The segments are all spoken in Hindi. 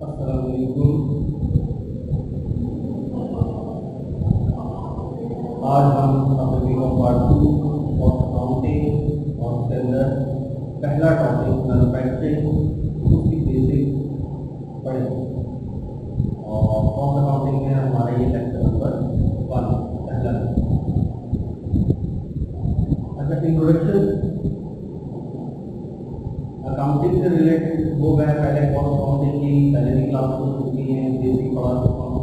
अस्सलामुअलैकुम। आज हम टॉपिक पार्ट 2 ऑफ अकाउंटिंग और उसके अंदर पहला टॉपिक मैन्युफैक्चरिंग उसकी बेसिक पढ़ेंगे। और कॉस्ट अकाउंटिंग में हमारा ये लेक्चर नंबर 1 पहला। अच्छा, इंट्रोडक्शन अकाउंटिंग से रिलेटेड हो गया। पहले कॉस्ट अकाउंटिंग की पहले भी क्लास हो चुकी है, बेसिक पढ़ा चुका हूँ।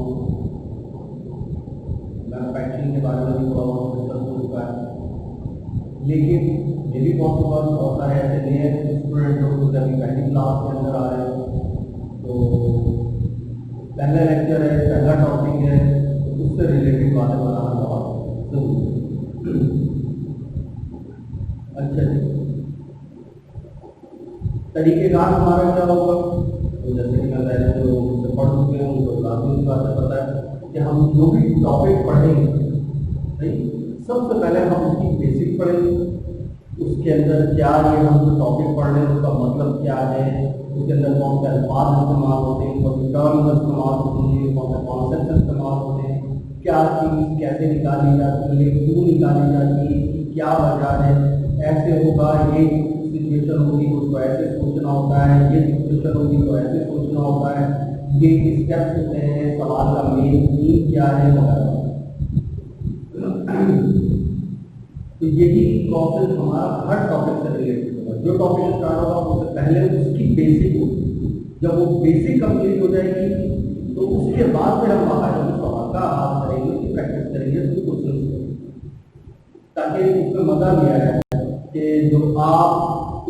मैन्युफैक्चरिंग के बारे में भी थोड़ा बहुत डिस्कस हो चुका है। लेकिन ये भी पॉसिबल बहुत सारे ऐसे नए स्टूडेंट लोग जो अभी पहली क्लास के अंदर आ रहे हैं, तो पहला लेक्चर है, पहला टॉपिक है, तो उससे रिलेटेड बातें बताना बहुत जरूरी। अच्छा जी, तरीकेकार हमारा क्या होगा? तो जैसे कि मैं पहले जो मुझसे पढ़ चुके हैं उनको काफ़ी बातें पता है कि हम जो भी टॉपिक पढ़ेंगे, नहीं, सबसे पहले हम उसकी बेसिक पढ़ेंगे। उसके अंदर क्या ये हम जो टॉपिक पढ़ रहे हैं उसका मतलब क्या है, उसके अंदर कौन से अल्फाज इस्तेमाल होते हैं, कौन से टर्म्स इस्तेमाल होते हैं, कौन से कॉन्सेप्ट इस्तेमाल होते हैं, क्या चीज़ कैसे निकाली जाती है, क्यों निकाली जाती है, इसकी क्या वजह है। ऐसे होगा, ये सिचुएशन होगी तो उसको ऐसे सोचना होता है, ये सिचुएशन होगी तो ऐसे सोचना होता है, ये स्टेप्स होते हैं, सवाल का मेन थीम क्या है वगैरह। तो यही प्रोसेस हमारा हर टॉपिक से रिलेटेड होगा। जो टॉपिक स्टार्ट होगा उससे पहले उसकी बेसिक होगी। जब वो बेसिक कंप्लीट हो जाएगी तो उसके बाद फिर हम बाकायदा सवाल का आगाज करेंगे, उसकी प्रैक्टिस करेंगे, उसकी क्वेश्चन करेंगे, ताकि उसमें मजा भी आए कि जो आप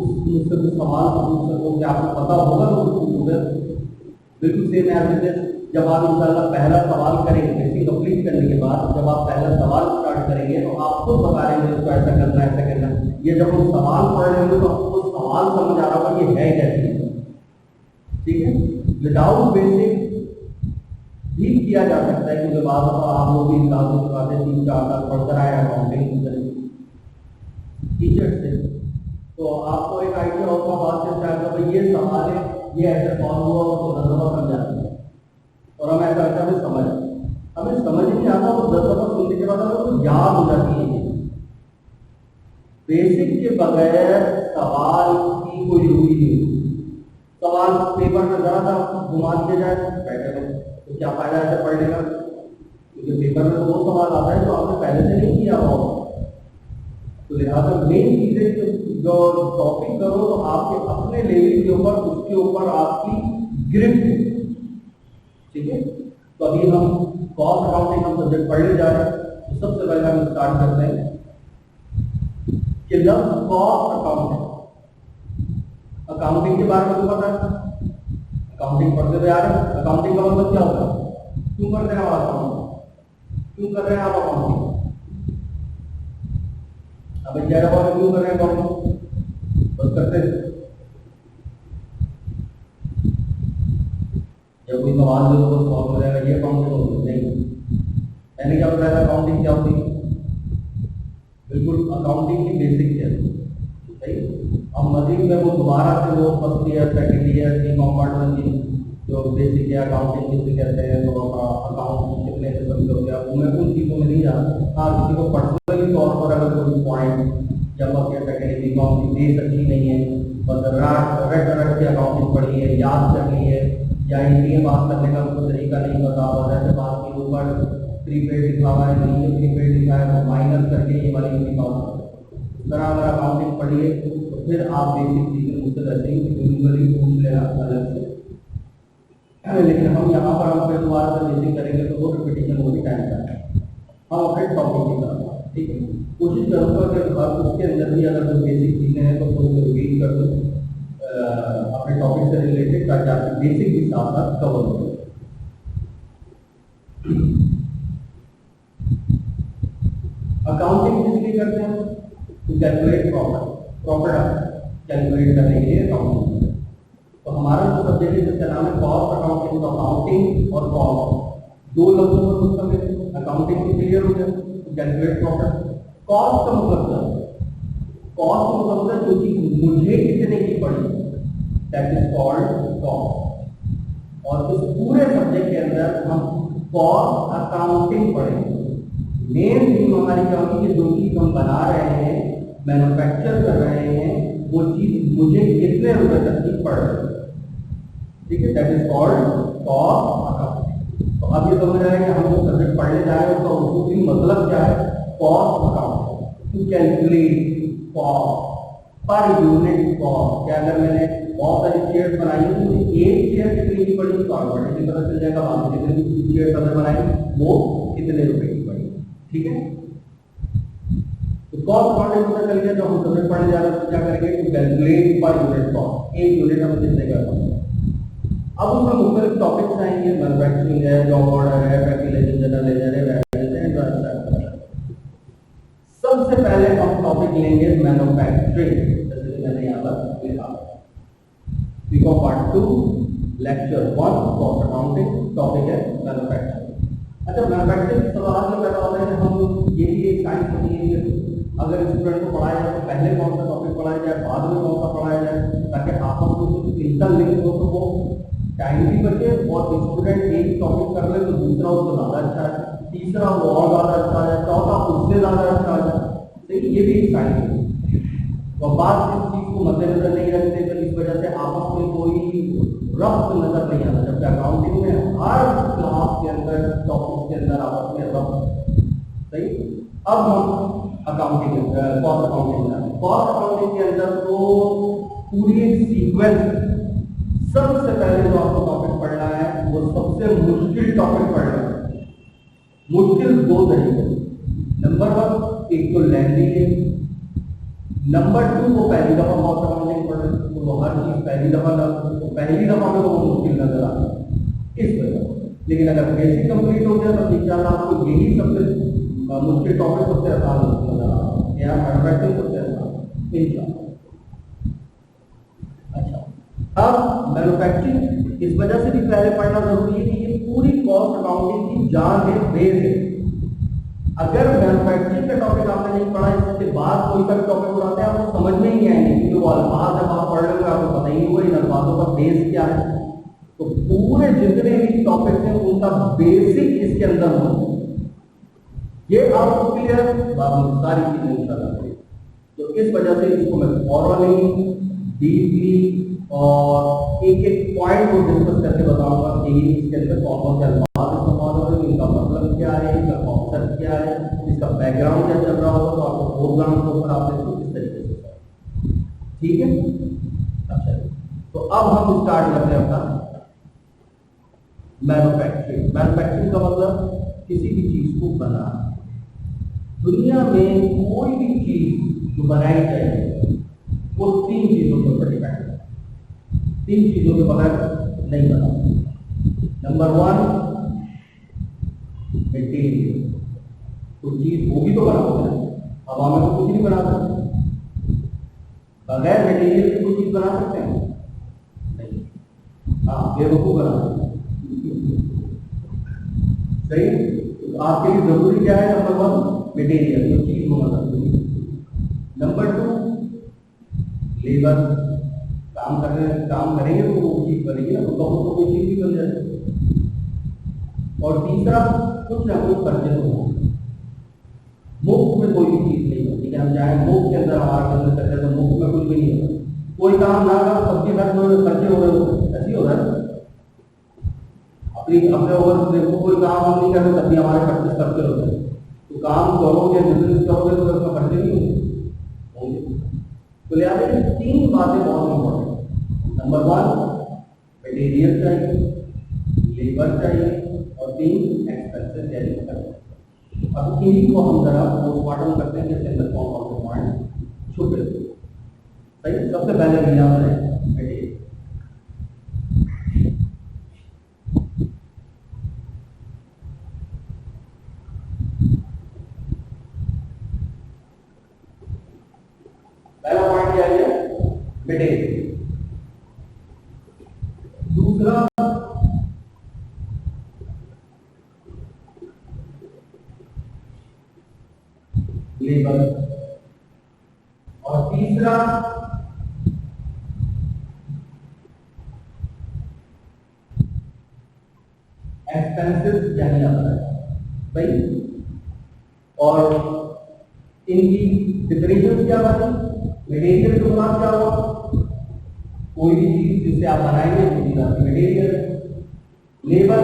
मुझसे कुछ सवाल पूछ सको कि आपको पता होगा तो पूछोगे। बिल्कुल सेम एज जब आप इंशाल्लाह पहला सवाल करेंगे, बेसिक कंप्लीट करने के बाद जब आप पहला सवाल स्टार्ट करेंगे तो आप खुद बता रहे हैं इसको ऐसा करना है, ऐसा करना है। ये जब हम सवाल पढ़ रहे होंगे तो आपको सवाल समझ आ रहा होगा ये है क्या चीज, ठीक है। विदाउट बेसिक भी किया जा सकता है, क्योंकि बाद आप लोग भी क्लासेस करवाते हैं, 3-4 साल पढ़कर आए अकाउंटिंग टीचर से, तो आपको एक आइडिया होगा बात से स्टार्ट होगा, ये सवाल है, ये ऐसे सॉल्व हुआ तो 10 दफा समझाते हैं और हम ऐसा करते हमें समझ नहीं आता, तो 10 दफा सुनने के बाद हमें तो याद हो जाती है। बेसिक के बगैर सवाल की कोई जरूरी नहीं। सवाल पेपर में जरा सा घुमा दिया जाए बैठे तो क्या फायदा ऐसे पढ़ने का, क्योंकि पेपर में तो वो सवाल आता है जो आपने पहले से नहीं किया हो। तो लिहाजा मेन चीजें जो टॉपिक करो तो आपके अपने लेवल के ऊपर, उसके ऊपर आपकी ग्रिप है, ठीक है। तो अभी हम कॉस्ट अकाउंटिंग हम सब्जेक्ट पढ़ने जा रहे हैं। तो सबसे पहले हम स्टार्ट करते हैं कि लफ्ज कॉस्ट अकाउंटिंग, अकाउंटिंग के बारे में तो पता है, अकाउंटिंग पढ़ते हुए आ रहे हैं। अकाउंटिंग का मतलब क्या होता है, क्यों करते हैं आप अकाउंटिंग, क्यों कर रहे हैं आप अकाउंटिंग? अब ग्यारह बार क्यों कर रहे हैं अकाउंटिंग? बस करते हैं। जब कोई सवाल जो तो सॉल्व हो जाएगा, ये अकाउंटिंग होती नहीं। मैंने क्या बताया था अकाउंटिंग क्या होती है? बिल्कुल अकाउंटिंग की बेसिक क्या है, सही। अब मजीद में वो दोबारा से वो फर्स्ट ईयर सेकेंड ईयर की कॉम्पार्टमेंट की जो बेसिक है अकाउंटिंग जिसे कहते हैं, तो अकाउंट कितने किस्म के होते हैं, मैं उन चीज़ों में नहीं जाता। हाँ, किसी को पर्सनली तौर पर अगर कोई पॉइंट जब आप कह सकें कि अकाउंटिंग बेस अच्छी नहीं है, बस रट के अकाउंटिंग पढ़ी है, याद कर ली है, या इंडिया बात करने का उनको तरीका नहीं पता, और ऐसे बात के ऊपर प्रीपेड लिखा हुआ है, नीचे प्रीपेड लिखा है, तो माइनस करके ये वाली लिखा हुआ है। इस तरह अगर अकाउंटिंग पढ़िए तो फिर आप बेसिक चीज़ें मुझसे रहते हैं इंडिविजुअली पूछ लेना अलग से। लेकिन हम यहाँ पर हम फिर दोबारा से बेसिक करेंगे तो वो रिपीटिशन होगी टाइम का। हम अपने टॉपिक की तरफ, ठीक है, कोशिश करूँगा कि उसके अंदर भी अगर कोई बेसिक चीज़ें हैं तो उसको रिपीट कर दूँ अपने टॉपिक से रिलेटेड, ताकि आपकी बेसिक भी साथ साथ कवर हो। अकाउंटिंग किसलिए करते हैं? टू कैलकुलेट प्रॉफिट कैलकुलेट करने के लिए अकाउंटिंग। तो हमारा जो सब्जेक्ट है जिसका नाम है कॉस्ट अकाउंटिंग, तो अकाउंटिंग और कॉस्ट दो लफ्जों पर मुश्तमिल। अकाउंटिंग की क्लियर हो गया, कैलकुलेट प्रॉफिट। कॉस्ट का मतलब क्या है? कॉस्ट का मतलब है जो चीज मुझे कितने की पड़ी, दैट इज कॉल्ड कॉस्ट। और इस पूरे सब्जेक्ट के अंदर हम कॉस्ट अकाउंटिंग पढ़ेंगे। मेन थीम हमारी क्या होगी कि जो चीज हम बना रहे हैं, मैन्युफैक्चर कर रहे हैं, वो चीज मुझे कितने रुपए तक की पड़ रही है, ठीक है, that is called cost accounting. तो अब ये समझ रहे हैं कि हम जो सब्जेक्ट पढ़ने जा रहे हैं उसका उसूली मतलब क्या है, cost accounting, to calculate cost per unit cost. क्या अगर मैंने बहुत सारी चेयर बनाई है तो मुझे एक चेयर कितने की पड़ी तो ऑटोमेटिकली पता चल जाएगा, बाकी जितने भी चेयर अगर बनाई वो कितने रुपए की पड़ी, ठीक है। तो कॉस्ट अकाउंटिंग पता चल गया, जो हम सब्जेक्ट पढ़ने जा रहे हैं क्या करेंगे, to calculate per unit cost, एक यूनिट हम कितने का है। अब उसमें मुख्तलिफ टॉपिक्स आएंगे, मैन्युफैक्चरिंग है, जॉब ऑर्डर है, फैक्टराइजेशन जनरल लेजर है, सबसे पहले हम टॉपिक लेंगे मैन्युफैक्चरिंग, जैसे कि मैंने यहाँ पर लिखा है part 2 lecture 1 cost accounting, topic है मैन्युफैक्चरिंग। अच्छा, मैन्युफैक्चरिंग सवाल ये पैदा होता है कि हम ये भी एक साइंस होती है, अगर स्टूडेंट को पढ़ाया जाए तो पहले कौन सा टॉपिक पढ़ाया जाए, बाद में कौन सा पढ़ाया जाए, ताकि आपस में कुछ इंटरलिंक हो तो वो टाइम भी बचे और स्टूडेंट एक टॉपिक कर ले तो दूसरा उसको ज्यादा अच्छा है, तीसरा वो और ज्यादा अच्छा है, चौथा उससे ज्यादा अच्छा है। तो ये भी एक साइंस है। तो बात इस चीज को मद्देनजर नहीं रखते तो इस वजह से आपस में कोई रब्त नजर नहीं आता, जबकि अकाउंटिंग में हर क्लास के अंदर टॉपिक के अंदर आपस में रब्त। सही। अब हम अकाउंटिंग कॉस्ट अकाउंटिंग के अंदर तो पूरी एक सीक्वेंस, सबसे पहले जो आपको टॉपिक पढ़ना है वो सबसे मुश्किल टॉपिक पढ़ना है। मुश्किल दो तरीके, नंबर 1 एक तो लेंदी है, नंबर 2 वो पहली दफा कॉस्ट अकाउंटिंग पढ़ रहे तो वो हर चीज पहली दफा तो पहली दफा में वो मुश्किल नजर आता है इस वजह। लेकिन अगर बेसिक कंप्लीट हो गया तो इंशाल्लाह आपको यही सबसे मुश्किल टॉपिक सबसे आसान नजर आ रहा है, या मैन्युफैक्चरिंग सबसे आसान इंशाल्लाह। अब मैन्युफैक्चरिंग इस वजह से भी पहले पढ़ना जरूरी है कि ये पूरी कॉस्ट अकाउंटिंग की जान है, बेस है। अगर मैन्युफैक्चरिंग का टॉपिक आपने नहीं पढ़ा, इसके बाद कोई सा टॉपिक उठाते हैं आपको समझ में ही नहीं आएंगे, क्योंकि वो अल्फाज जब आप पढ़ लेंगे आपको पता ही नहीं होगा इन अल्फाजों का बेस क्या है। तो पूरे जितने भी टॉपिक्स हैं उनका बेसिक इसके अंदर हो, ये आपको क्लियर सारी चीजें इंशाल्लाह। तो इस वजह से इसको मैं फॉरवर्ड डीपली और एक एक पॉइंट को डिस्कस करके बताऊंगा कि इसके अंदर कौन कौन से अल्फाज इस्तेमाल हो रहे हैं, इनका मतलब क्या है, इनका कॉन्सेप्ट क्या है, इसका बैकग्राउंड क्या चल रहा होगा, तो आपको प्रोग्राम के ऊपर आपने इसको किस तरीके से, ठीक है। अच्छा, तो अब हम स्टार्ट करते हैं अपना मैन्युफैक्चरिंग। मैन्युफैक्चरिंग का मतलब किसी भी चीज को बनाना। दुनिया में कोई भी चीज जो बनाई जाए वो 3 चीजों के ऊपर डिपेंड है, 3 चीजों के बगैर नहीं बना। नंबर 1 मटेरियल, तो चीज होगी तो बना होगा, हवा में तो कुछ नहीं बना सकते, बगैर मटेरियल की कोई चीज बना सकते हैं नहीं, हाँ बेवकूफ बना सकते। सही। तो आपके लिए जरूरी क्या है, नंबर 1 मटेरियल, तो चीज होना जरूरी। नंबर 2 लेबर, काम करेंगे तो वो चीज बनेगी ना, तो कोई चीज भी बन जाएगी। और तीसरा कुछ ना कुछ खर्चे तो हो, मुफ्त में कोई भी चीज नहीं होती। हम चाहे मुफ्त के अंदर हमारा बिजनेस करते तो मुफ्त में कुछ भी नहीं होता, कोई काम ना करो सबके खर्च हो रहे हो, ऐसी हो रहा है। अपने ओवर देखो, कोई काम हम नहीं करते तब भी हमारे खर्चे हो रहे हैं। तो काम करोगे, बिजनेस करोगे तो उसका खर्चे नहीं होंगे। तो लिहाजा ये 3 बातें बहुत इंपॉर्टेंट। नंबर 1 मटेरियल चाहिए, लेबर चाहिए, और 3 एक्सपेंसेस यानी खर्च। अब इन्हीं को हम जरा पोस्टमार्टम करते हैं कि इसके अंदर कौन कौन से पॉइंट छुपे। सही। सबसे पहले लिया मैंने मटेरियल। पहला पॉइंट क्या है, मटेरियल। दूसरा लेबर, और तीसरा एक्सपेंसेस यानी आता है, सही। और इनकी डिफरेंशियल क्या बनी, मटेरियल के बाद क्या हुआ, कोई भी चीज जिससे आप बनाएंगे वो चीज आपकी मटेरियल है। लेबर,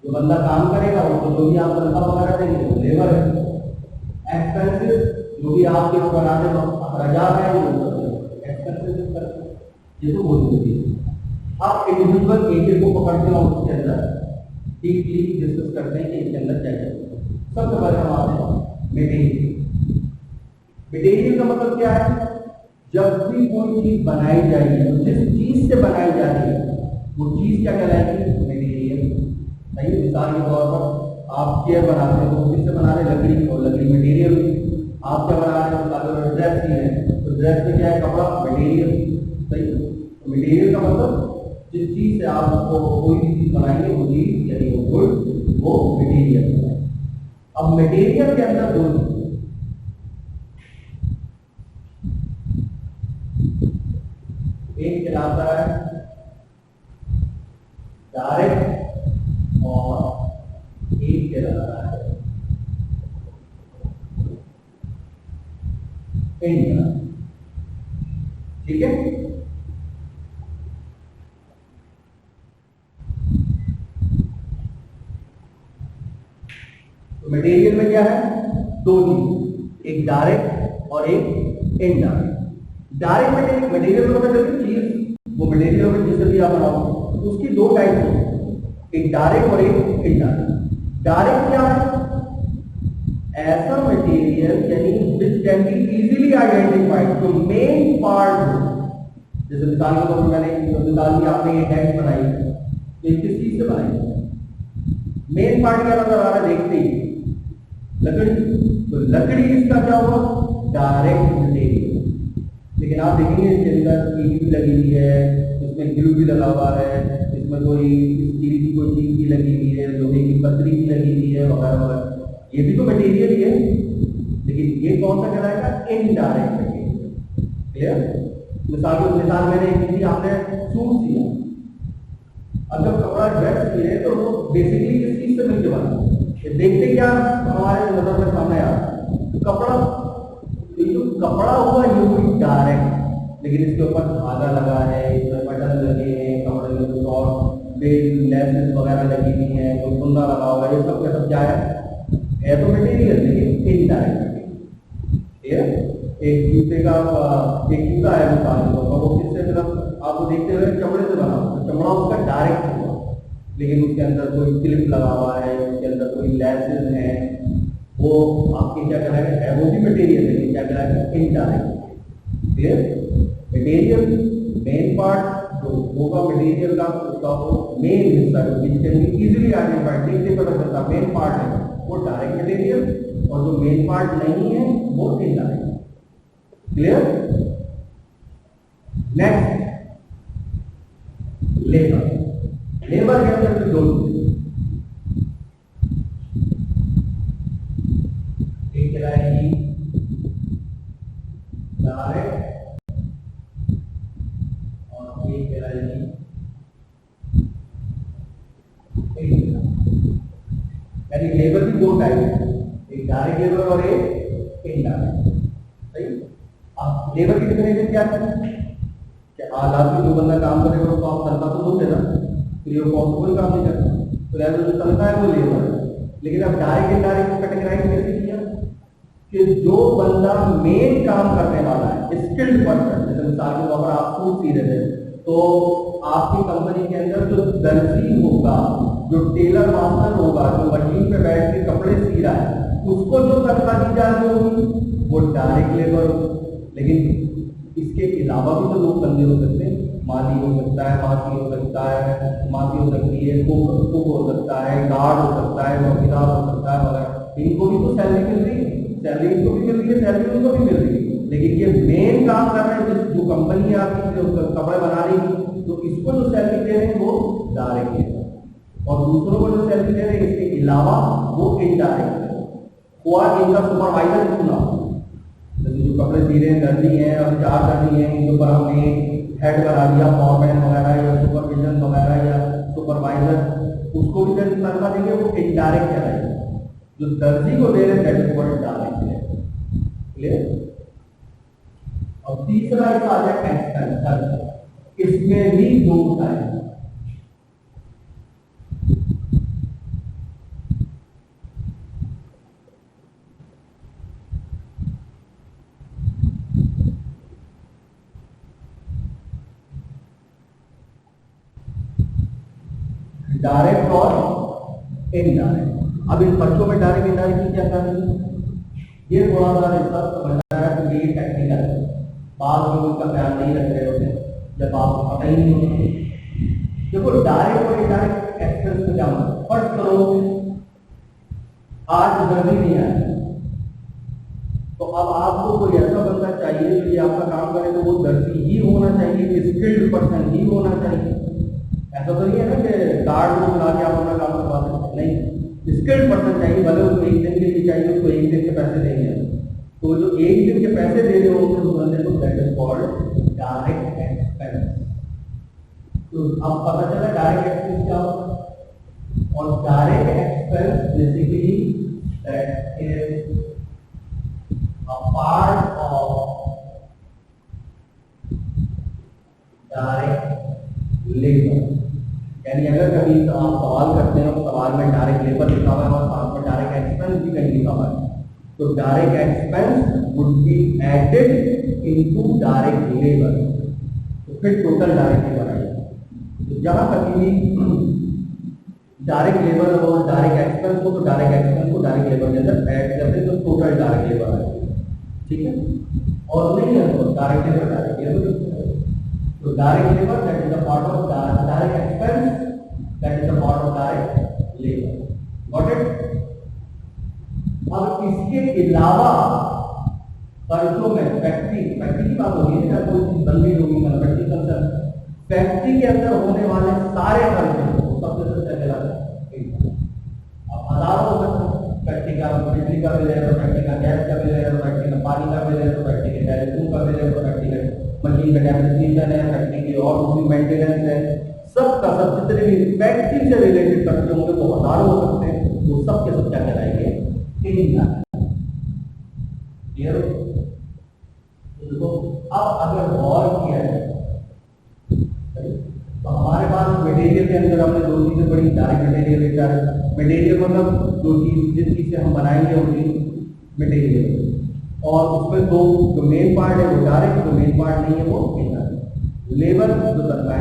जो बंदा काम करेगा उसको जो भी आप तनख्वाह वगैरह देंगे वो लेबर है। एक्सपेंसेस, जो भी आपके बनाने में अखराजात हैं वो एक्सपेंसेस करते हैं, ये तो बहुत जरूरी है। आप इंडिविजुअल एरिया को पकड़ते हो उसके अंदर डीपली डिस्कस करते हैं कि इसके अंदर क्या है। सबसे पहले हम आते हैं मटेरियल। मटेरियल का मतलब क्या है, जब भी कोई चीज बनाई जाएगी तो जिस चीज से बनाई जा रही है वो चीज क्या कहलाएगी, मटेरियल। सही। मिसाल के तौर पर आप चेयर बनाते हो तो किससे बना रहे, लकड़ी, और लकड़ी मटेरियल। आप क्या बना रहे हो, ड्रेस की है तो ड्रेस में क्या है, कपड़ा, मटेरियल। सही। तो मटेरियल का मतलब जिस चीज से आप कोई भी चीज बनाएंगे वो चीज यानी वो गुड, वो मटेरियल है। अब मटेरियल के अंदर दो चीज, एक कहलाता है डायरेक्ट और एक कहलाता है इनडायरेक्ट। ठीक है। तो मटेरियल में क्या है, दो चीज, एक डायरेक्ट और एक इनडायरेक्ट। डायरेक्ट मटेरियल में मतलब चीज, वो मटेरियल में जिसे भी आप बनाओ उसकी दो टाइप होती, एक डायरेक्ट और एक इनडायरेक्ट। डायरेक्ट क्या है, ऐसा मटेरियल यानी which can be easily identified, जो मेन पार्ट, जैसे मिसाल के तौर पर मैंने मिसाल की आपने ये टैक्स बनाई तो ये किस चीज से बनाई, मेन पार्ट क्या नजर आ रहा है देखते ही, लकड़ी। तो लकड़ी इसका क्या हुआ, डायरेक्ट मटेरियल। लेकिन आप देखेंगे इसके अंदर ईट भी लगी हुई है, इसमें ग्लू भी लगा हुआ है, इसमें कोई स्टील की कोई चीज भी लगी हुई है, लोहे की पतरी भी लगी हुई है वगैरह वगैरह, ये भी तो मटेरियल ही है। लेकिन ये कौन सा कहलाएगा, इनडायरेक्ट मटेरियल। क्लियर। मिसाल मैंने एक दी, आपने सूट सिया, अब जब कपड़ा ड्रेस किए तो वो बेसिकली किस चीज से मिलके बना, देखते क्या हमारे नजर में सामने आ कपड़ा, तो जो कपड़ा हुआ ये हुई डायरेक्ट, लेकिन इसके ऊपर धागा लगा है, इसमें बटन लगे हैं, कपड़े में कुछ और बेल लेसेस वगैरह लगी हुई है, कोई कुंदा लगा हुआ है, ये सब का सब क्या है तो मटेरियल, लेकिन इनडायरेक्ट मटेरियल। एक जूते का एक जूता है मिसाल के तौर पर, वो किससे मतलब आपको देखते हुए चमड़े से बना, तो चमड़ा उसका डायरेक्ट हुआ, लेकिन उसके अंदर कोई क्लिप लगा हुआ है, उसके अंदर कोई लेसेस हैं, वो आपके क्या कहलाएगा है, वो भी मटेरियल है, क्या कहलाएगा, indirect. Clear. Material main part जो होगा मटेरियल का, उसका वो मेन हिस्सा which can be easily identified, देखते पता चलता मेन पार्ट है वो डायरेक्ट मटेरियल, और जो मेन पार्ट नहीं है वो indirect. Clear. Next labour. Labour के अंदर दो चीजें, एक कहलाएगी डायरेक्ट और एक कहलाएगी इनडायरेक्ट। यानी लेबर की दो टाइप है, एक डायरेक्ट लेबर और एक इनडायरेक्ट। सही। अब लेबर की डिफिनेशन क्या है कि हालात में जो बंदा काम करेगा उसको आप तनख्वाह तो दोगे ना, फ्री ऑफ कॉस्ट कोई काम नहीं करता, तो लिहाजा जो तनख्वाह है वो लेबर है। लेकिन अब डायरेक्ट इनडायरेक्ट को कैटेगराइज कैसे किया कि जो बंदा मेन काम करने वाला है, स्किल्ड पर्सन, जैसे मिसाल के तौर पर आप सूट सी रहे थे तो आपकी कंपनी के अंदर जो दर्जी होगा, जो टेलर मास्टर होगा, जो मशीन पे बैठ के कपड़े सी रहा है, उसको जो तनख्वाह दी जा रही होगी वो डायरेक्ट लेबर होगी। लेकिन इसके अलावा भी तो लोग बंदे हो सकते हैं, माली हो सकता है, मासी हो सकता है, मासी हो सकती है, कुक हो सकता है, गार्ड हो सकता है, चौकीदार हो सकता है वगैरह, इनको भी तो सैलरी मिल रही है, सैलरी इनको भी मिल रही है, सैलरी उनको भी मिल रही है। लेकिन ये मेन काम कर रहे हैं, जो कंपनी आपकी जो कपड़े बना रही है, तो इसको जो सैलरी दे रहे हैं वो डायरेक्ट है, और दूसरों को जो सैलरी दे रहे हैं इसके अलावा वो इनडायरेक्ट है। हुआ इनका सुपरवाइजर चुना, जो कपड़े सी रहे हैं दर्जी हैं और 4 दर्जी हैं, इनके ऊपर हमने हेड बना दिया, फॉरमैन वगैरह या सुपरविजन वगैरह या सुपरवाइजर, उसको भी तनख्वाह देंगे, वो इनडायरेक्ट कहलाएगा। जो दर्जी को दे रहे हैं that is called direct. Clear? और तीसरा इसका आ जाए एक्सपेंस खर्च। इसमें भी दो टाइप, डायरेक्ट और इनडायरेक्ट। अब इन खर्चों में डायरेक्ट इनडायरेक्ट की क्या कहानी है, ये थोड़ा सा इसका समझना है तो ये टेक्निकल है। बाद में उसका ख्याल नहीं रख रहे होते जब आप पता ही नहीं होते। देखो डायरेक्ट और इनडायरेक्ट एक्सपेंस में क्या मतलब, फर्स्ट करो आज दर्जी नहीं आया तो अब आपको कोई ऐसा बंदा चाहिए जो ये आपका काम करे, तो वो दर्जी ही होना चाहिए, स्किल्ड पर्सन ही होना चाहिए। ऐसा तो नहीं है ना कि कार्ड को बुला के आप अपना काम करवा सकते, नहीं, स्किल्ड पर्सन चाहिए। भले उसको एक दिन के लिए चाहिए, उसको एक दिन के पैसे देंगे, तो जो एक दिन के पैसे दे रहे होंगे उस बंदे को that is called direct expense. तो अब पता चला डायरेक्ट एक्सपेंस क्या होता है, और direct expense basically that is a part of direct labor। यानी अगर कभी आप सवाल करते हैं और सवाल में डायरेक्ट लेबर लिखा हुआ है और साथ में डायरेक्ट एक्सपेंस भी कहीं लिखा हुआ है, तो direct expense would be added into direct labour, तो फिर टोटल डायरेक्ट लेबर आएगा। तो जहां कभी भी डायरेक्ट लेबर और डायरेक्ट एक्सपेंस को, तो डायरेक्ट एक्सपेंस को डायरेक्ट लेबर के अंदर ऐड करते हैं तो टोटल डायरेक्ट लेबर आएगा। ठीक है, और नहीं है तो डायरेक्ट लेबर तो direct labour that is the part of direct expense, that is the part of direct labour. Got it? अब इसके अलावा खर्चों में फैक्ट्री की बात हो रही है, कोई चीज बन गई होगी मैन्युफैक्चरिंग कंसर्न, फैक्ट्री के अंदर होने वाले सारे खर्चे सबसे सबसे पहला अब हजारों हो सकते हैं। फैक्ट्री का बिजली का बिल है तो फैक्ट्री का गैस का बिल है तो फैक्ट्री का पानी का बिल है तो फैक्ट्री के टेलीफोन का बिल है तो फैक्ट्री का मशीन का डेप्रिसिएशन है, फैक्ट्री की और दूसरी मेंटेनेंस है, सबका सब जितने भी फैक्ट्री से रिलेटेड खर्चे होंगे वो हजारों हो सकते हैं, वो सब के सब क्या कहलाएंगे, क्लियर? देखो अब अगर गौर किया है तो हमारे पास मटेरियल के अंदर हमने दो चीजें पढ़ी, डायरेक्ट मटेरियल, इनडायरेक्ट मटेरियल मतलब जो चीज जिस चीज से हम बनाएंगे वो चीज मटेरियल, और उसमें दो जो मेन पार्ट है वो डायरेक्ट, जो मेन पार्ट नहीं है वो इनडायरेक्ट। लेबर जो तनख्वाह,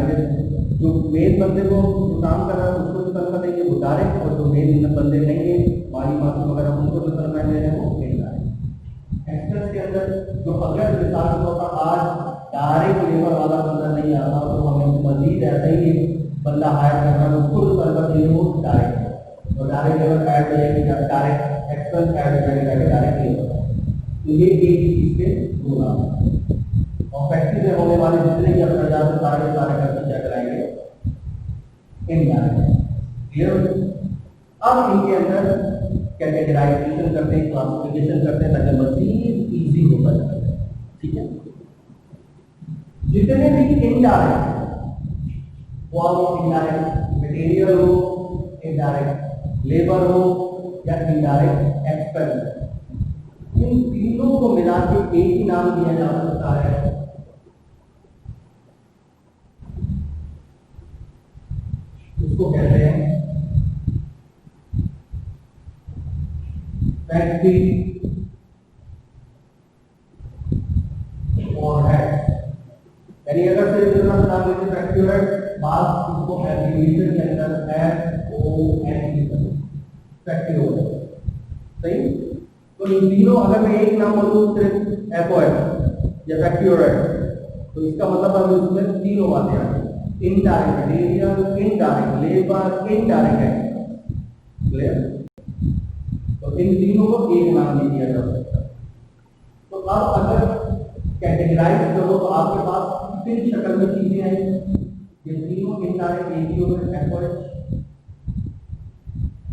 जो मेन बंदे को जो काम कर रहा है उसको जो तनख्वाह देंगे वो डायरेक्ट, और जो मेन बंदे नहीं है माली मासी वगैरह उनको जो तनख्वाह दे रहे हैं वो इनडायरेक्ट। एक्सपेंस के अंदर जो अगर मिसाल के तौर पर आज डायरेक्ट लेबर वाला बंदा नहीं आता तो हमें मजीद ऐसा ही बंदा हायर करना है, उसको जो तनख्वाह देंगे वो डायरेक्ट, और डायरेक्ट लेबर ऐड हो जाएगी, डायरेक्ट एक्सपेंस ऐड हो जाएगा डायरेक्ट लेबर। तो ये एक चीज के दो नाम है, और फैक्ट्री में होने वाले जितने भी अपने सारे सारे खर्चे क्या कराएंगे, इनडायरेक्ट। क्लियर? अब इनके अंदर कैटेगराइजेशन करते हैं, क्लासिफिकेशन करते हैं ताकि मजीद इजी हो पाए। ठीक है, जितने भी इनडायरेक्ट, वो इनडायरेक्ट मटेरियल हो, इनडायरेक्ट लेबर हो या इनडायरेक्ट एक्सपेंस, इन तीनों को मिला के एक ही नाम दिया जा सकता है, उसको कहते हैं फैक्ट्री ओवरहेड। यानी अगर सिर्फ इतना नाम लेते फैक्ट्री ओवरहेड, बात उसको एब्रिविएशन के अंदर FOME फैक्ट्री ओवरहेड। सही? तो इन तीनों अगर मैं एक नाम बोलूं सिर्फ FOM या फैक्ट्री ओवरहेड, तो इसका मतलब अभी उसमें तीनों बातें आ गई, indirect material, indirect labour, indirect expense. Clear? तो इन तीनों को एक नाम दे दिया जा सकता है। तो अब अगर कैटेगराइज करो तो आपके पास तीन शक्ल में चीजें हैं, ये तीनों इनडायरेक्ट एक ही हो गए,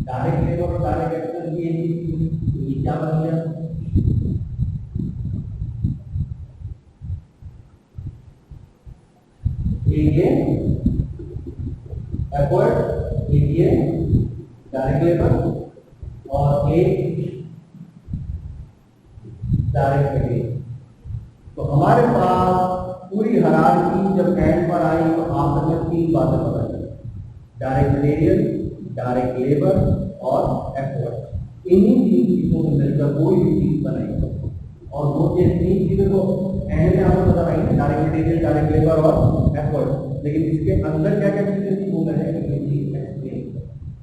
डायरेक्ट लेबर और डायरेक्ट एक्सपेंस की एक ही, तो ये क्या बन गया, ये एफर्ट एक ये डायरेक्ट लेबर और एक डायरेक्ट मटेरियल। तो हमारे पास पूरी हायरार्की जब एंड पर आई तो आप में तीन बातें पता चली, डायरेक्ट मटेरियल, डायरेक्ट लेबर और एफर्ट। इन्हीं तीन चीजों से मिलकर कोई भी चीज बनाई और वो ये तीन चीजें तो एंड में आपको बता रही है, डायरेक्ट मटेरियल, डायरेक्ट लेबर और एफर्ट। लेकिन इसके अंदर क्या क्या चीजें थी वो मैंने एक्सप्लेन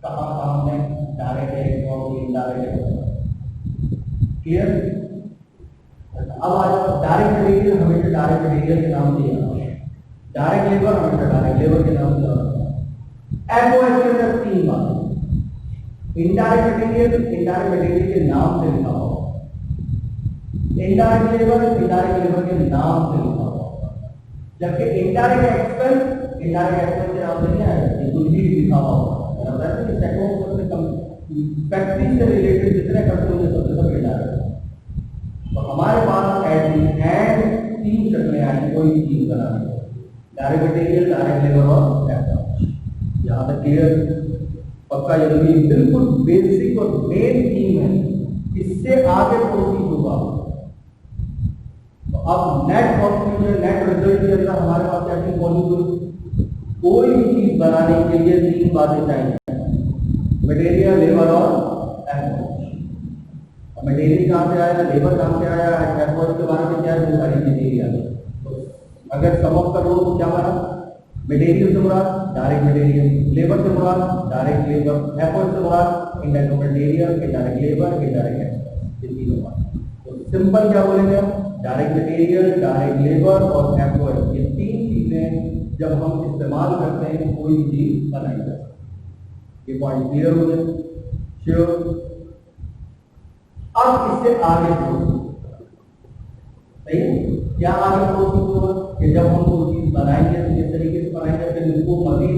कहाँ कहाँ में डायरेक्ट है और इनडायरेक्ट है। क्लियर? अब आ जाओ डायरेक्ट मटेरियल, हमेशा डायरेक्ट मटेरियल के नाम से याद है, डायरेक्ट लेबर हमेशा डायरेक्ट लेबर के नाम से याद है। एफओएस के अंदर तीन बातें, इनडायरेक्ट मटेरियल के नाम से लिखा हुआ, इनडायरेक्ट लेबर के नाम से लिखा हुआ, जबकि इनडायरेक्ट एक्सपेंस के नाम से नहीं आएगा, ये कुछ भी लिखा हुआ फैक्ट्री से रिलेटेड जितने खर्चे होंगे सबसे सब इनडायरेक्ट। तो हमारे पास एट दी एंड तीन शक्लें आई कोई भी चीज बनाने को, डायरेक्ट मटेरियल, डायरेक्ट लेबर और एफर्ट। यहाँ तक क्लियर? पक्का? ये बिल्कुल बेसिक और मेन थीम है, इससे आगे प्रोसीड होगा। तो अब नेट कंक्लूजन, नेट रिजल्ट के अंदर हमारे पास क्या चीज पॉसिबल, कोई भी चीज बनाने के लिए तीन बातें चाहिए, मटेरियल, लेबर और एफर्ट। मटेरियल कहाँ से आया, लेबर कहाँ से आया, एफर्ट के बारे में क्या है, वो सारी चीजें ही आ गई। तो अगर सम अप करो तो क्या बना, मटेरियल से मुराद डायरेक्ट मटेरियल, लेबर से मुराद डायरेक्ट लेबर, एफर्ट से मुराद indirect material, indirect labour, indirect effort, ये तीनों बात। तो सिंपल क्या बोलेंगे, डायरेक्ट मटेरियल, डायरेक्ट लेबर और एफर्ट, ये तीन चीजें जब हम इस्तेमाल करते हैं कोई भी चीज बनाई जाती है। ये पॉइंट क्लियर हो गए? श्योर? अब इससे आगे सही है? क्या आगे प्रोसीड होगा कि जब हम कोई चीज बनाएंगे तो जिस तरीके से बनाएंगे फिर इसको मजीद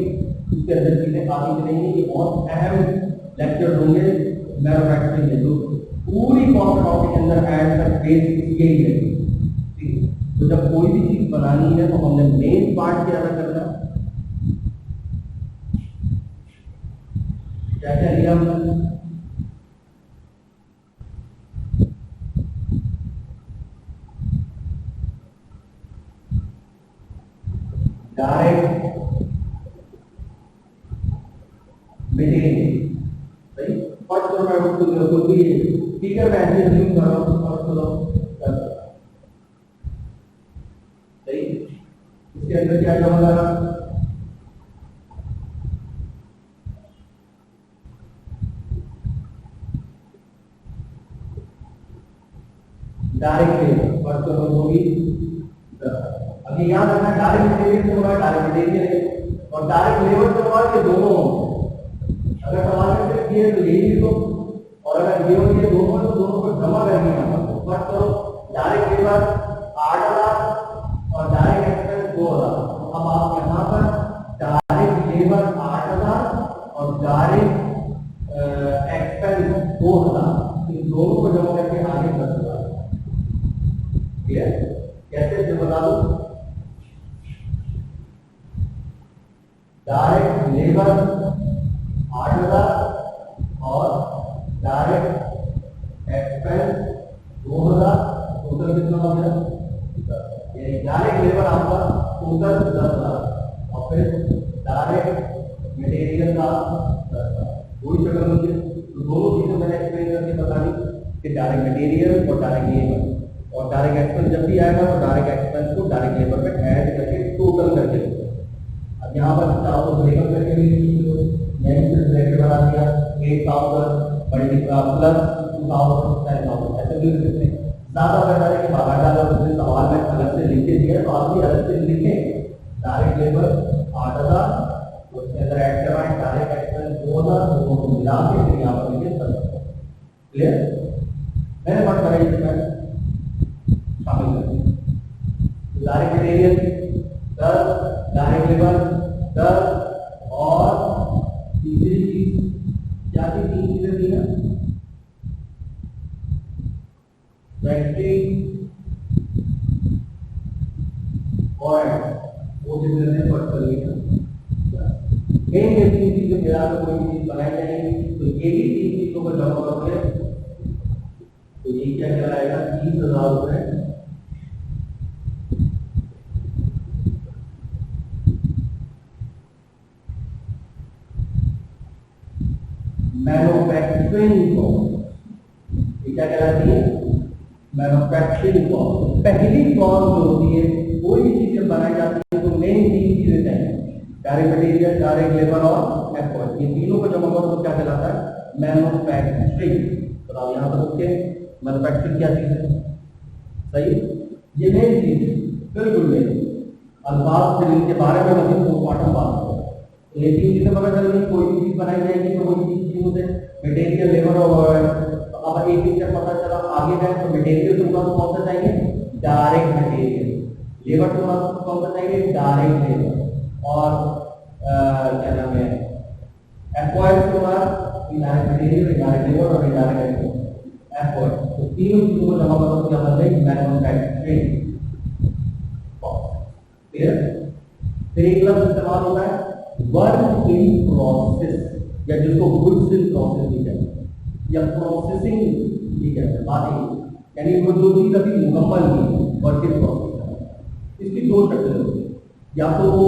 उसके अंदर चीजें आगे चलेंगी। ये बहुत अहम लेक्चर होंगे मैन्युफैक्चरिंग में, जो पूरी कॉस्ट अकाउंटिंग के अंदर एंड तक बेस यही है। तो जब कोई भी चीज बनानी है तो हमने मेन पार्ट क्या अदा करना, क्या क्या लिया हमने, डायरेक्ट मटेरियल, सही? फर्स्ट तो मैं उसको भी स्पीकर में ऐसे जूम कर रहा हूं, फर्स्ट तो सही। इसके अंदर क्या जमा लगा, डायरेक्ट लेबर, फर्स्ट तो वो भी अभी याद रखना, डायरेक्ट मटेरियल से होगा डायरेक्ट मटेरियल और डायरेक्ट लेबर से होगा, ये दोनों होंगे। अगर सवाल में सिर्फ ये तो यही लिखो, और अगर ये और ये दोनों तो दोनों को जमा करनी है आपको। फर्स्ट करो डायरेक्ट लेबर 8,000 और डायरेक्ट एक्सपेंस 2,000। अब आप यहाँ पर डायरेक्ट लेबर 8,000 और डायरेक्ट एक्सपेंस 2,000, इन दोनों को जमा करके आगे 10,000। क्लियर? कैसे जो बता दो, डायरेक्ट लेबर 8,000 और डायरेक्ट एक्सपेंस 2,000, टोटल कितना हो गया, यानी डायरेक्ट लेबर आपका टोटल 10,000 और फिर डायरेक्ट मटेरियल का 10,000। वही शक्ल मुझे तो दोनों चीजें मैंने एक्सप्लेन करके बता दी कि डायरेक्ट मटेरियल और डायरेक्ट लेबर, और डायरेक्ट एक्सपेंस जब भी आएगा तो डायरेक्ट एक्सपेंस को डायरेक्ट लेबर में ऐड करके टोटल करके। अब यहाँ पर चाहो तो ब्रेकअप करके भी ब्रैकेट बना दिया, 8,000 मल्टीप्लाई प्लस 2,000 10,000 ऐसे भी लिख सकते हैं। ज्यादा बेहतर है कि बाहर डालो, उसने सवाल में अलग से लिख के दिया तो आप भी अलग से लिखें, डायरेक्ट लेबर 8,000, उसके अंदर ऐड करवाएं डायरेक्ट एक्सपेंस 2,000, दोनों को मिला के फिर यहाँ पर लिखे 10,000। क्लियर? मैंने बात कराई शामिल कर डायरेक्ट मटेरियल 10, डायरेक्ट लेबर 10 और तीसरी चीज क्या थी, तीन चीजें थी ना, फैक्ट्री और वो चीजें पढ़ कर लिया। मेन ये तीन चीजें मिला कर कोई चीज बनाई जाएगी, तो ये भी तीन चीजों को जमा करोगे तो ये क्या कहलाएगा, 30,000 रुपए मैन्युफैक्चरिंग कॉस्ट। ये क्या कहलाती है, मैन्युफैक्चरिंग कॉस्ट। पहली कॉस्ट जो होती है, कोई भी चीजें बनाई जाती है तो मेन तीन चीजें चाहिए, डायरेक्ट मटेरियल, डायरेक्ट लेबर और एफर्ट। ये तीनों को जमा करो तो क्या कहलाता है, मैन्युफैक्चरिंग। बताओ यहाँ पर ओके, मैन्युफैक्चरिंग क्या चीज है, सही, ये मेन चीज है, बिल्कुल मेन। अल्फाज फिर इनके बारे में मजीद पोस्टमार्टम बात करो। तो ये तीन चीजें पता चल गई, कोई भी चीज बनाई जाएगी तो वही तीन चीजों से, मटेरियल, लेबर और, तो अब एक चीज पता चला, आगे जाए तो मटेरियल दूंगा तो कौन सा चाहिए, डायरेक्ट मटेरियल। लेबर दूंगा तो कौन सा चाहिए, डायरेक्ट लेबर। और क्या नाम है, एफर्ट दूंगा, डायरेक्ट मटेरियल, डायरेक्ट लेबर और डायरेक्ट एफर्ट। तो तीनों चीजों को जमा करो तो क्या बन जाएगी, मैन्युफैक्चरिंग कॉस्ट। क्लियर। फिर एक लफ्ज इस्तेमाल होता है वर्क इन प्रोसेस, या जिसको गुड्स इन प्रोसेस भी कहते हैं, या प्रोसेसिंग भी कहते हैं, बात यानी वो जो चीज अभी मुकम्मल नहीं, वर्क इन प्रोसेस। इसकी दो शक्लें होती है, या तो वो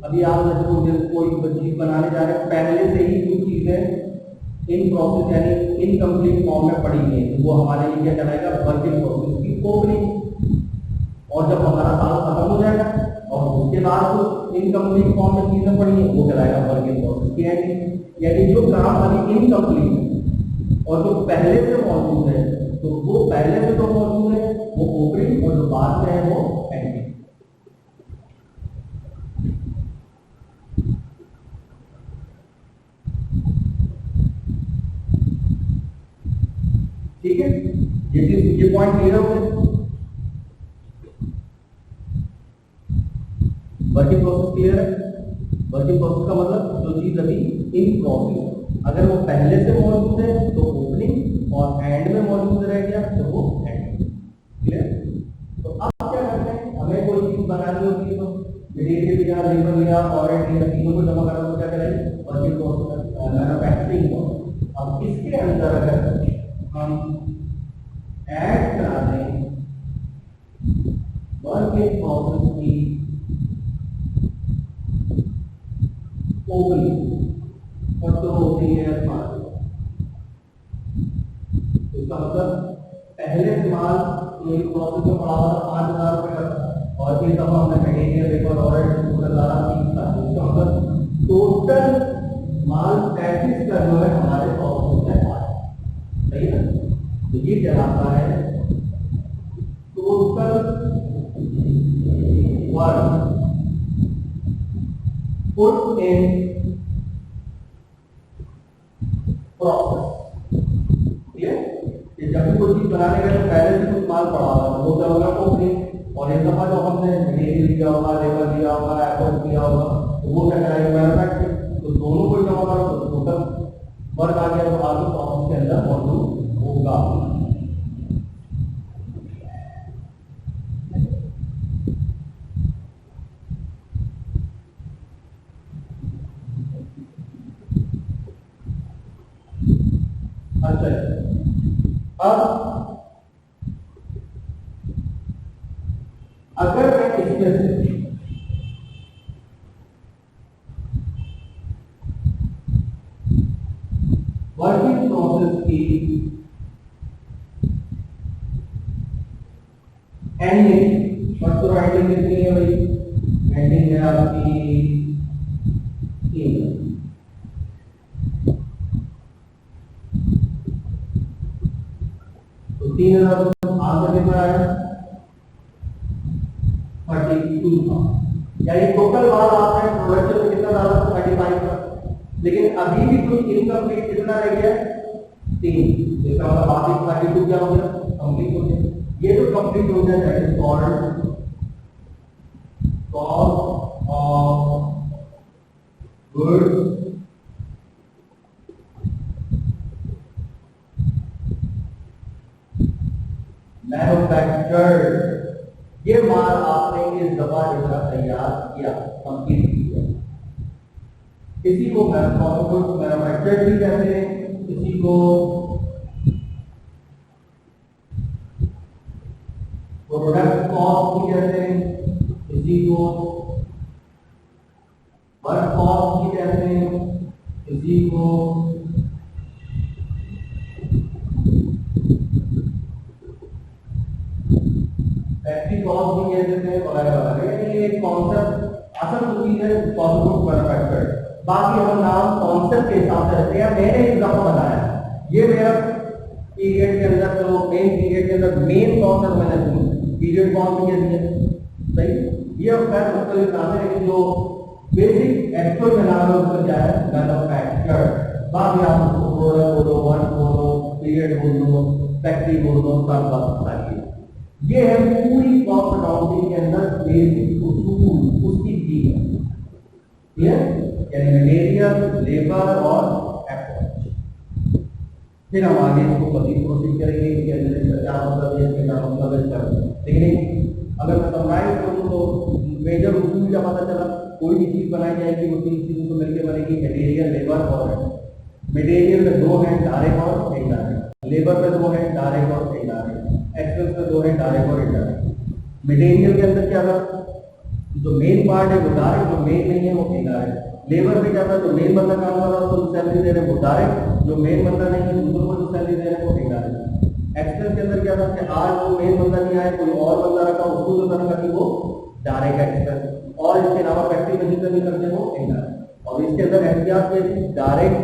अभी आप जैसे कोई चीज बनाने जा रहे हैं, पहले से ही कुछ चीजें इन प्रोसेस यानी इनकम्प्लीट फॉर्म में पड़ी हुई है, वो हमारे लिए क्या कहलाएगा, वर्क इन प्रोसेस की ओपनिंग। और जब हमारा साल खत्म हो जाएगा और उसके बाद कुछ इनकम्प्लीट फॉर्म में चीजें पड़ी है, वो कहलाएगा वर्क इन प्रोसेस की एंडिंग। यानी जो काम अभी इनकम्प्लीट है और जो पहले से मौजूद है, तो वो पहले से जो मौजूद है वो ओपनिंग, और जो बाद में है वो एंडिंग। ठीक है, ये पॉइंट क्लियर हो गए। वर्किंग प्रोसेस क्लियर है। वर्किंग प्रोसेस का मतलब जो चीज अभी इन प्रोसेस, अगर वो पहले से मौजूद है तो ओपनिंग, और एंड में मौजूद रह गया तो वो एंडिंग। क्लियर। तो अब क्या करते हैं, हमें कोई चीज बनानी होती है तो मटेरियल लिया, लेबर लिया और तीनों को जमा करना, तो क्या करेंगे, वर्किंग प्रोसेस, मैन्युफैक्चरिंग प्रोसेस। अब इसके अंदर अगर हम ऐड करा दें वर्किंग प्रोसेस की ओपनिंग, और तो होती है 5। इसका मतलब पहले माल मेरी प्रोसेस में पड़ा हुआ 5,000 रुपए का, और फिर तब हमने मटेरियल, लेबर और लगा 30 था। इसका मतलब टोटल माल 35 का जो है हमारे प्रोसेस में आया। सही है, तो ये कहलाता है total work put in process. Clear. जब भी कोई चीज बनाने गए तो पहले से कुछ माल पड़ा होगा, वो क्या होगा, ओपनिंग। और एक दफा जो हमने मटेरियल लिया होगा, लेबर लिया होगा, एफर्ट लिया होगा, तो वो क्या कराएगा, मैन्युफैक्चरिंग। तो दोनों को जमा करो तो टोटल वर्क आ गया, तो आगे प्रोसेस के अंदर मौजूद होगा। अच्छा, अब अगर मैं इसमें से वर्किंग प्रोसेस की एंडिंग, और तो एंडिंग कितनी है भाई, एंडिंग है आपकी 3। तो 3,000 आंसर कितना आया, 32 था। यानी टोटल माल आपने प्रोडक्शन में कितना डाला, 35 का। लेकिन अभी भी कुछ इनकम्प्लीट कितना रह गया, 3। इसका मतलब बाकी 32 क्या हो गया, कंप्लीट हो गया। ये जो कंप्लीट हो गया that is called cost of goods manufactured. ये माल आपने इस दफा जो तैयार किया, कंप्लीट किया। इसी को मैन्युफैक्चर्ड भी कहते हैं, इसी को प्रोडक्ट कॉस्ट भी कहते हैं, इसी को वर्क कॉस्ट भी कहते हैं, इसी को फैक्ट्री कॉस्ट भी कह देते हैं वगैरह वगैरह। ये कॉन्सेप्ट असल तो चीज है कॉस्ट ऑफ मैन्युफैक्चर। बाकी हम नाम कॉन्सेप्ट के हिसाब से रखते हैं। मैंने एग्जांपल बनाया, ये मेरा पीरियड के अंदर जो मेन पीरियड के अंदर मेन कॉन्सेप्ट मैंने पीरियड कौन सी कहती है, सही। ये खैर मुख्तलिफ नाम है, लेकिन जो बेसिक एक्चुअल में नाम है उसका क्या है, मैन्युफैक्चर। बाकी आप उसको प्रोडक्ट बोलो, वर्क बोलो, पीरियड बोल दो, फैक्ट्री बोल दो, सब बात सारी। ये है पूरी कॉस्ट अकाउंटिंग के अंदर बेसिक उसूल उसकी की है, क्लियर। यानी मटेरियल, लेबर और एफर्ट। फिर हम आगे इसको मजीद प्रोसीड करेंगे कि अंदर इसका क्या मतलब है, इसका क्या मतलब है सब। लेकिन अगर मैं समराइज करूं तो मेजर उसूल क्या पता चला, कोई भी चीज बनाई जाएगी वो तीन चीजों को मिलकर बनेगी, मटेरियल, लेबर और मटेरियल में दो हैं डायरेक्ट और इनडायरेक्ट, लेबर में दो हैं डायरेक्ट और इनडायरेक्ट, एक्सपेंस में दो हैं डायरेक्ट और इनडायरेक्ट। मटेरियल के अंदर क्या था, जो मेन पार्ट है वो डायरेक्ट, जो मेन नहीं है वो इनडायरेक्ट। लेबर में क्या था, जो मेन बंदा काम कर रहा है उसको सैलरी दे रहे हैं वो डायरेक्ट, जो मेन बंदा नहीं है दूसरों को जो सैलरी दे रहे हैं वो इनडायरेक्ट। एक्सपेंस के अंदर क्या था कि आज वो मेन बंदा नहीं आया, कोई और बंदा रखा, उसको जो तनख्वाह दी वो डायरेक्ट एक्सपेंस, और इसके अलावा फैक्ट्री में जितने भी खर्चे वो इनडायरेक्ट। और इसके अंदर एहतियात ये थी direct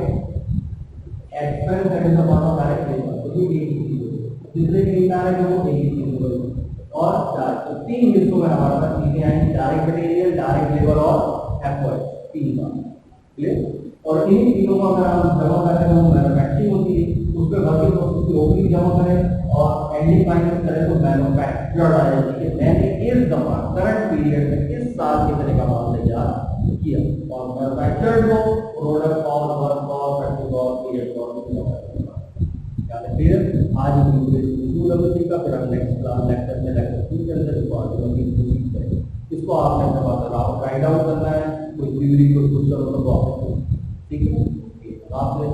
expense and the part of direct labour, तो ये एक चीज है, जितने भी इनडायरेक्ट है वो एक ही चीज होगी। और तो तीन हिस्सों में हमारे पास चीजें आएंगी, डायरेक्ट मटेरियल, डायरेक्ट लेबर और एफर्ट, तीन का, क्लियर। और इन तीनों को अगर हम जमा करते हैं तो मैन्युफैक्चरिंग होती है, उस पर वर्किंग प्रोसेस की ओपनिंग जमा करें और एंडिंग फाइनेंस करें तो मैन्युफैक्चर्ड आ जाती है। मैंने इस दफा करंट पीरियड में इस साल के तरह का माल तैयार किया और मैन्युफैक्चर्ड को प्रोडक्ट और वर्क और फैक्ट्री और पीरियड और फिर आज का फिर हम नेक्स्ट लेक्चर में लेक्चर के अंदर इसको आगे प्रोसीड करेंगे। इसको आपने अपने पास राइट आउट करना है, कोई क्वेरी कोई क्वेश्चन हो तो आप ठीक है। आपने